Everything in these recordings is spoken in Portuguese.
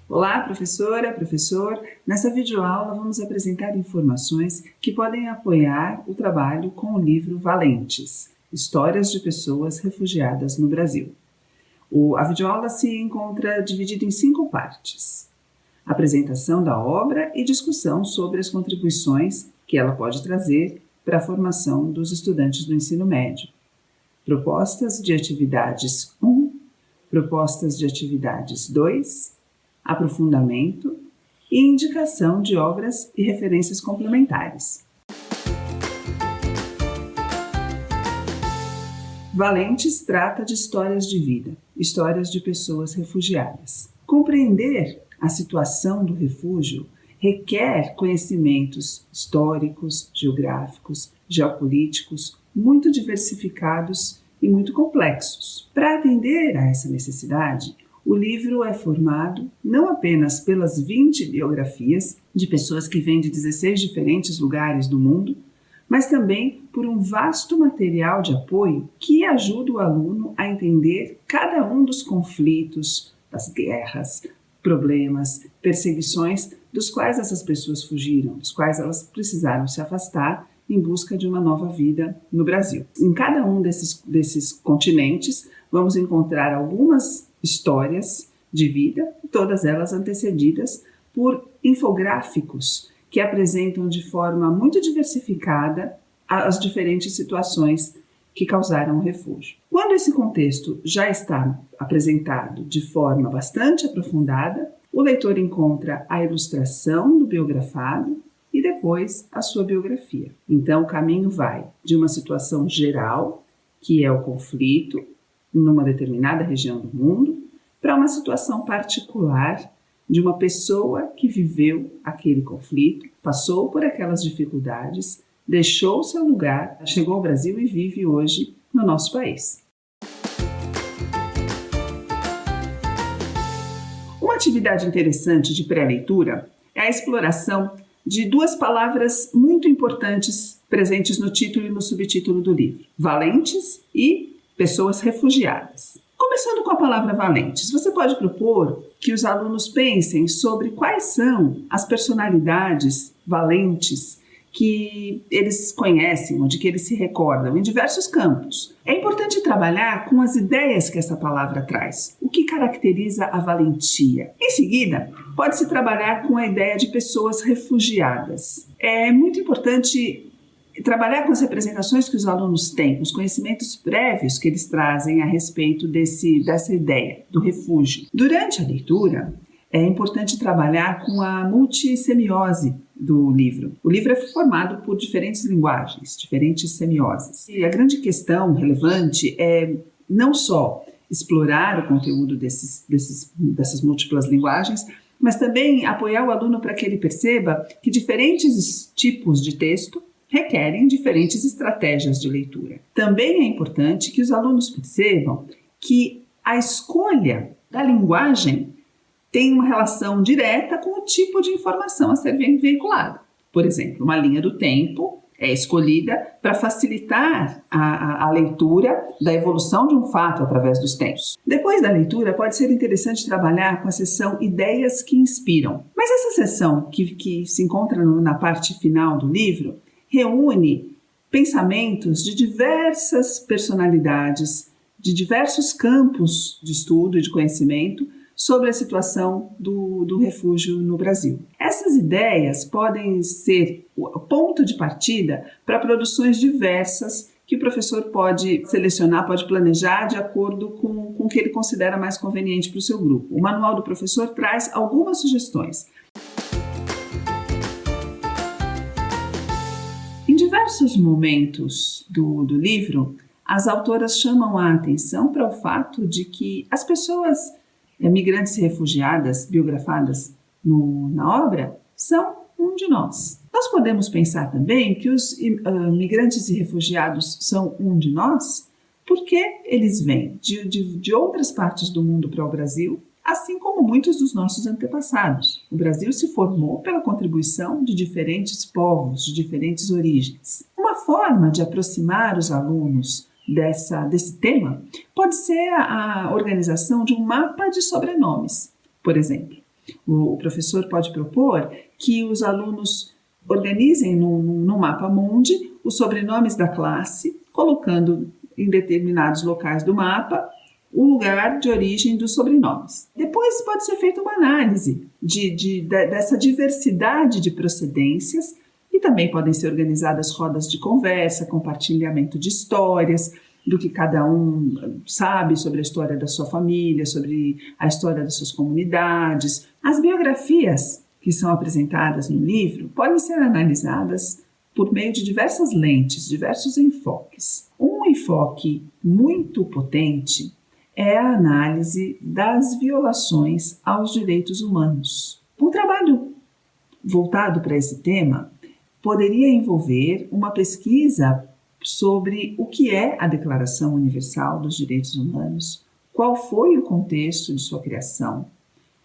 Olá, professora, professor! Nessa videoaula vamos apresentar informações que podem apoiar o trabalho com o livro Valentes, Histórias de Pessoas Refugiadas no Brasil. A videoaula se encontra dividida em 5 partes. Apresentação da obra e discussão sobre as contribuições que ela pode trazer para a formação dos estudantes do ensino médio. Propostas de atividades 1, propostas de atividades 2, aprofundamento e indicação de obras e referências complementares. Valentes trata de histórias de vida, histórias de pessoas refugiadas. Compreender a situação do refúgio requer conhecimentos históricos, geográficos, geopolíticos, muito diversificados e muito complexos. Para atender a essa necessidade, o livro é formado não apenas pelas 20 biografias de pessoas que vêm de 16 diferentes lugares do mundo, mas também por um vasto material de apoio que ajuda o aluno a entender cada um dos conflitos, das guerras, problemas, perseguições dos quais essas pessoas fugiram, dos quais elas precisaram se afastar em busca de uma nova vida no Brasil. Em cada um desses continentes, vamos encontrar algumas histórias de vida, todas elas antecedidas por infográficos que apresentam de forma muito diversificada as diferentes situações que causaram o refúgio. Quando esse contexto já está apresentado de forma bastante aprofundada, o leitor encontra a ilustração do biografado e depois a sua biografia. Então, o caminho vai de uma situação geral, que é o conflito numa determinada região do mundo, para uma situação particular de uma pessoa que viveu aquele conflito, passou por aquelas dificuldades, deixou seu lugar, chegou ao Brasil e vive hoje no nosso país. Uma atividade interessante de pré-leitura é a exploração de 2 palavras muito importantes presentes no título e no subtítulo do livro: valentes e pessoas refugiadas. Começando com a palavra valentes, você pode propor que os alunos pensem sobre quais são as personalidades valentes que eles conhecem ou de que eles se recordam em diversos campos. É importante trabalhar com as ideias que essa palavra traz, o que caracteriza a valentia. Em seguida, pode-se trabalhar com a ideia de pessoas refugiadas. É muito importante trabalhar com as representações que os alunos têm, os conhecimentos prévios que eles trazem a respeito dessa ideia do refúgio. Durante a leitura, é importante trabalhar com a multissemiose do livro. O livro é formado por diferentes linguagens, diferentes semioses. E a grande questão relevante é não só explorar o conteúdo dessas múltiplas linguagens, mas também apoiar o aluno para que ele perceba que diferentes tipos de texto requerem diferentes estratégias de leitura. Também é importante que os alunos percebam que a escolha da linguagem tem uma relação direta com o tipo de informação a ser veiculada. Por exemplo, uma linha do tempo é escolhida para facilitar a leitura da evolução de um fato através dos tempos. Depois da leitura, pode ser interessante trabalhar com a seção Ideias que Inspiram. Mas essa seção que se encontra na parte final do livro reúne pensamentos de diversas personalidades, de diversos campos de estudo e de conhecimento sobre a situação do refúgio no Brasil. Essas ideias podem ser o ponto de partida para produções diversas que o professor pode selecionar, pode planejar de acordo com o que ele considera mais conveniente para o seu grupo. O manual do professor traz algumas sugestões. Em diversos momentos do livro, as autoras chamam a atenção para o fato de que as pessoas migrantes e refugiadas biografadas na obra são um de nós. Nós podemos pensar também que os migrantes e refugiados são um de nós porque eles vêm de outras partes do mundo para o Brasil, assim como muitos dos nossos antepassados. O Brasil se formou pela contribuição de diferentes povos, de diferentes origens. Uma forma de aproximar os alunos desse tema pode ser a organização de um mapa de sobrenomes, por exemplo. O professor pode propor que os alunos organizem no mapa mundi os sobrenomes da classe, colocando em determinados locais do mapa o lugar de origem dos sobrenomes. Depois pode ser feita uma análise dessa diversidade de procedências e também podem ser organizadas rodas de conversa, compartilhamento de histórias, do que cada um sabe sobre a história da sua família, sobre a história das suas comunidades. As biografias que são apresentadas no livro podem ser analisadas por meio de diversas lentes, diversos enfoques. Um enfoque muito potente é a análise das violações aos direitos humanos. Um trabalho voltado para esse tema poderia envolver uma pesquisa sobre o que é a Declaração Universal dos Direitos Humanos, qual foi o contexto de sua criação,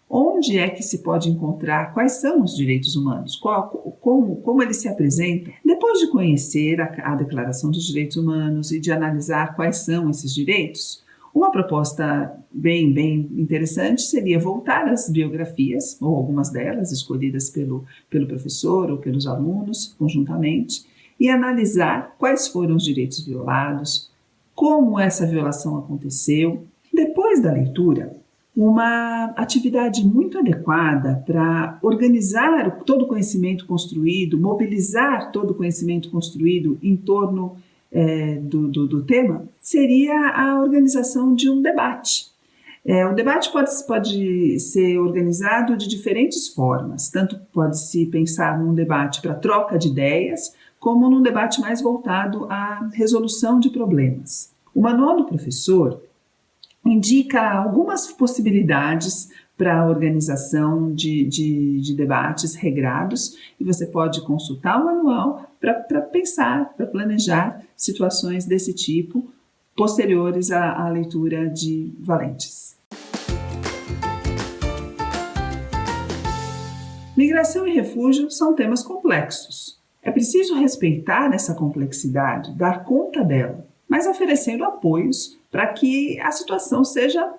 onde é que se pode encontrar, quais são os direitos humanos, como eles se apresentam. Depois de conhecer a Declaração dos Direitos Humanos e de analisar quais são esses direitos, uma proposta bem interessante seria voltar às biografias, ou algumas delas escolhidas pelo professor ou pelos alunos conjuntamente, e analisar quais foram os direitos violados, como essa violação aconteceu. Depois da leitura, uma atividade muito adequada para organizar todo o conhecimento construído, mobilizar todo o conhecimento construído em torno do tema, seria a organização de um debate. O debate pode ser organizado de diferentes formas, tanto pode-se pensar num debate para troca de ideias, como num debate mais voltado à resolução de problemas. O Manual do Professor indica algumas possibilidades para a organização de debates regrados e você pode consultar o manual para pensar, para planejar situações desse tipo posteriores à leitura de Valentes. Migração e refúgio são temas complexos. É preciso respeitar essa complexidade, dar conta dela, mas oferecendo apoios para que a situação seja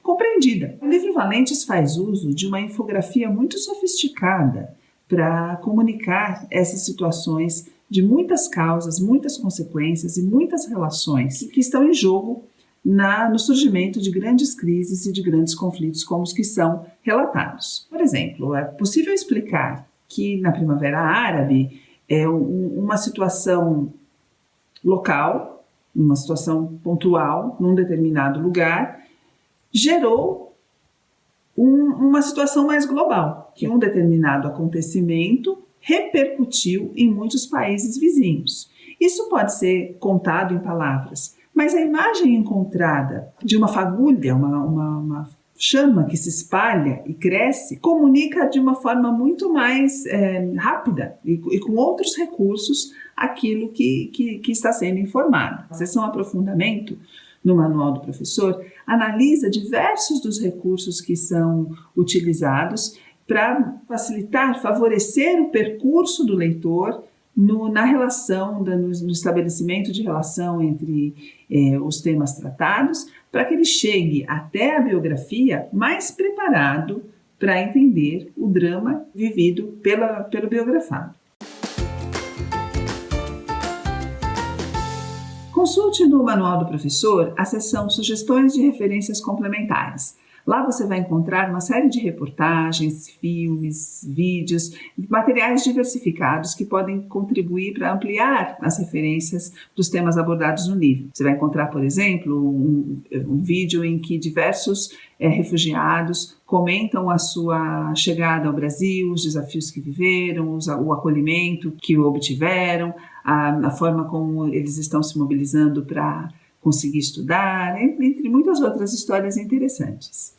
compreendida. O livro Valentes faz uso de uma infografia muito sofisticada para comunicar essas situações de muitas causas, muitas consequências e muitas relações que estão em jogo no surgimento de grandes crises e de grandes conflitos como os que são relatados. Por exemplo, é possível explicar que na Primavera Árabe uma situação local, uma situação pontual num determinado lugar, gerou uma situação mais global, que um determinado acontecimento repercutiu em muitos países vizinhos. Isso pode ser contado em palavras, mas a imagem encontrada de uma fagulha, uma chama que se espalha e cresce, comunica de uma forma muito mais rápida e com outros recursos aquilo que está sendo informado. A seção Aprofundamento no Manual do Professor analisa diversos dos recursos que são utilizados para facilitar, favorecer o percurso do leitor na relação, no estabelecimento de relação entre os temas tratados, para que ele chegue até a biografia mais preparado para entender o drama vivido pelo biografado. Consulte no Manual do Professor a seção Sugestões de Referências Complementares. Lá você vai encontrar uma série de reportagens, filmes, vídeos, materiais diversificados que podem contribuir para ampliar as referências dos temas abordados no livro. Você vai encontrar, por exemplo, um vídeo em que diversos refugiados comentam a sua chegada ao Brasil, os desafios que viveram, o acolhimento que obtiveram, a forma como eles estão se mobilizando para conseguir estudar, entre muitas outras histórias interessantes.